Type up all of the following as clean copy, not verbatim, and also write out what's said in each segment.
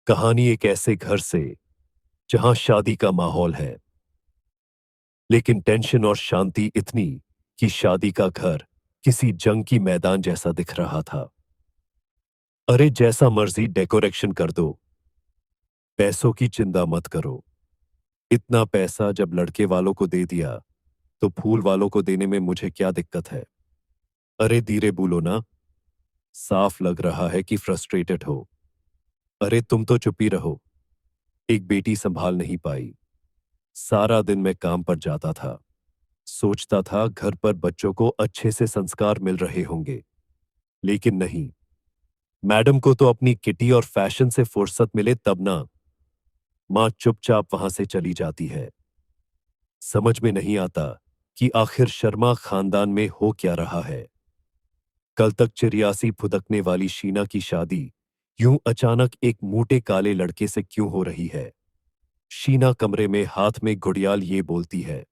कहानी एक ऐसे घर से जहां शादी का माहौल है, लेकिन टेंशन और शांति इतनी कि शादी का घर किसी जंग की मैदान जैसा दिख रहा था। अरे जैसा मर्जी डेकोरेशन कर दो, पैसों की चिंता मत करो। इतना पैसा जब लड़के वालों को दे दिया तो फूल वालों को देने में मुझे क्या दिक्कत है। अरे धीरे बोलो ना, साफ लग रहा है कि फ्रस्ट्रेटेड हो। अरे तुम तो चुप ही रहो। एक बेटी संभाल नहीं पाई। सारा दिन मैं काम पर जाता था, सोचता था घर पर बच्चों को अच्छे से संस्कार मिल रहे होंगे, लेकिन नहीं। मैडम को तो अपनी किटी और फैशन से फुर्सत मिले तब ना। मां चुपचाप वहां से चली जाती है। समझ में नहीं आता कि आखिर शर्मा खानदान में हो क्या रहा है। कल तक चिरियासी फुदकने वाली शीना की शादी यूं अचानक एक मोटे काले लड़के से क्यों हो रही है। शीना कमरे में हाथ में घुड़ियाल ये बोलती है,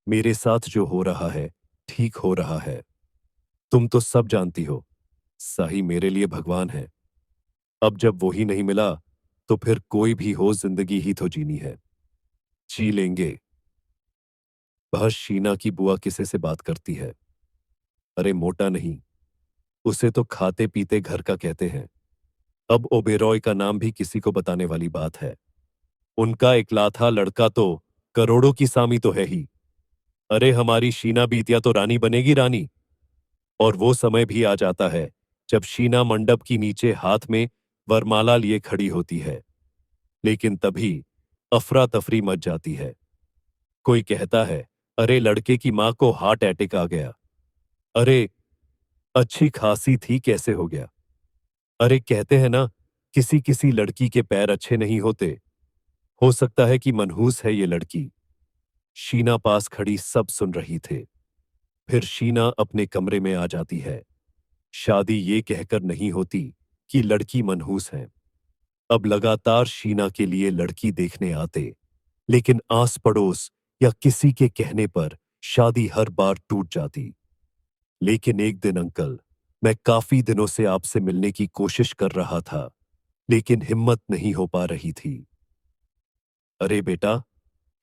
मेरे साथ जो हो रहा है ठीक हो रहा है। तुम तो सब जानती हो, साही मेरे लिए भगवान है। अब जब वो ही नहीं मिला तो फिर कोई भी हो जिंदगी ही तो जीनी है। जी लेंगे। वह शीना की बुआ किसे से बात करती है। अरे मोटा नहीं, उसे तो खाते पीते घर का कहते हैं। अब ओबेरॉय का नाम भी किसी को बताने वाली बात है। उनका इकलौता लड़का तो करोड़ों की सामी तो है ही। अरे हमारी शीना बीतिया तो रानी बनेगी रानी। और वो समय भी आ जाता है जब शीना मंडप की नीचे हाथ में वरमाला लिए खड़ी होती है। लेकिन तभी अफरा तफरी मच जाती है। कोई कहता है, अरे लड़के की मां को हार्ट अटैक आ गया। अरे अच्छी खासी थी कैसे हो गया। अरे कहते हैं ना, किसी किसी लड़की के पैर अच्छे नहीं होते। हो सकता है कि मनहूस है ये लड़की। शीना पास खड़ी सब सुन रही थे। फिर शीना अपने कमरे में आ जाती है। शादी ये कहकर नहीं होती कि लड़की मनहूस है। अब लगातार शीना के लिए लड़की देखने आते, लेकिन आस पड़ोस या किसी के कहने पर शादी हर बार टूट जाती। लेकिन एक दिन अंकल, मैं काफी दिनों से आपसे मिलने की कोशिश कर रहा था, लेकिन हिम्मत नहीं हो पा रही थी। अरे बेटा,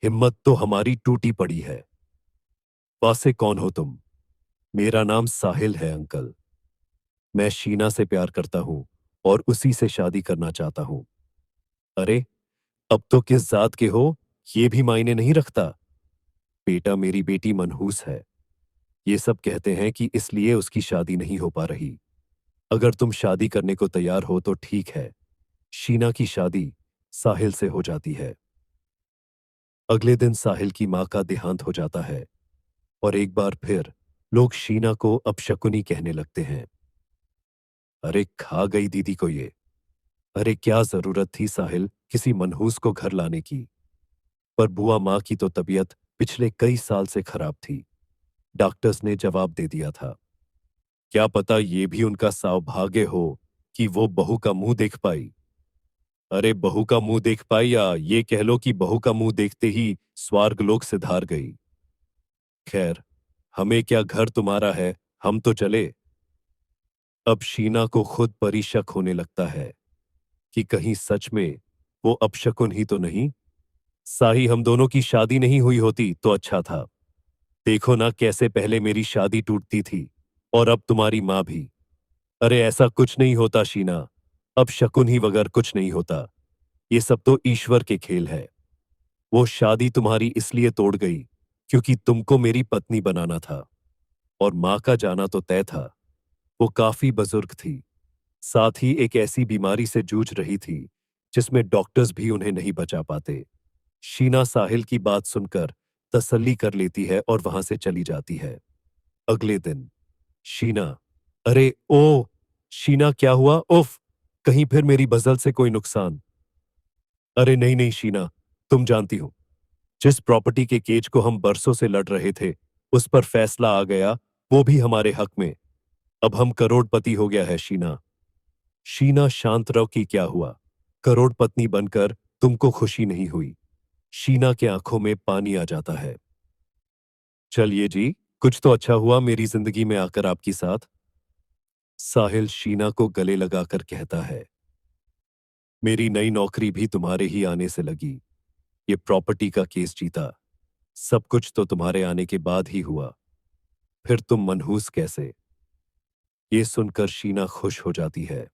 हिम्मत तो हमारी टूटी पड़ी है। वासे कौन हो तुम। मेरा नाम साहिल है अंकल। मैं शीना से प्यार करता हूं और उसी से शादी करना चाहता हूं। अरे अब तो किस जात के हो ये भी मायने नहीं रखता। बेटा मेरी बेटी मनहूस है। ये सब कहते हैं कि इसलिए उसकी शादी नहीं हो पा रही। अगर तुम शादी करने को तैयार हो तो ठीक है। शीना की शादी साहिल से हो जाती है। अगले दिन साहिल की मां का देहांत हो जाता है और एक बार फिर लोग शीना को अपशकुनी कहने लगते हैं। अरे खा गई दीदी को ये। अरे क्या जरूरत थी साहिल किसी मनहूस को घर लाने की। पर बुआ मां की तो तबीयत पिछले कई साल से खराब थी। डॉक्टर्स ने जवाब दे दिया था। क्या पता ये भी उनका सौभाग्य हो कि वो बहू का मुंह देख पाई। अरे बहू का मुंह देख पाई या ये कह लो कि बहू का मुंह देखते ही स्वर्गलोक से धार गई। खैर, हमें क्या, घर तुम्हारा है, हम तो चले। अब शीना को खुद पर ही शक होने लगता है कि कहीं सच में वो अपशकुन ही तो नहीं। साही हम दोनों की शादी नहीं हुई होती तो अच्छा था। देखो ना कैसे पहले मेरी शादी टूटती थी और अब तुम्हारी मां भी। अरे ऐसा कुछ नहीं होता शीना। अब शकुन ही वगैर कुछ नहीं होता। ये सब तो ईश्वर के खेल है। वो शादी तुम्हारी इसलिए तोड़ गई क्योंकि तुमको मेरी पत्नी बनाना था। और मां का जाना तो तय था। वो काफी बुजुर्ग थी, साथ ही एक ऐसी बीमारी से जूझ रही थी जिसमें डॉक्टर्स भी उन्हें नहीं बचा पाते। शीना साहिल की बात सुनकर तसल्ली कर लेती है और वहां से चली जाती है। अगले दिन शीना, अरे ओ शीना क्या हुआ, उफ। कहीं फिर मेरी बजल से कोई नुकसान। अरे नहीं नहीं शीना, तुम जानती हो, जिस प्रॉपर्टी के केज को हम बरसों से लड़ रहे थे उस पर फैसला आ गया, वो भी हमारे हक में। अब हम करोड़पति हो गया है शीना। शीना शांत रहो कि क्या हुआ। करोड़पति बनकर तुमको खुशी नहीं हुई। शीना के आंखों में पानी आ जाता है। चलिए जी, कुछ तो अच्छा हुआ मेरी जिंदगी में आकर आपकी साथ। साहिल शीना को गले लगाकर कहता है। मेरी नई नौकरी भी तुम्हारे ही आने से लगी। ये प्रॉपर्टी का केस जीता। सब कुछ तो तुम्हारे आने के बाद ही हुआ। फिर तुम मनहूस कैसे? ये सुनकर शीना खुश हो जाती है।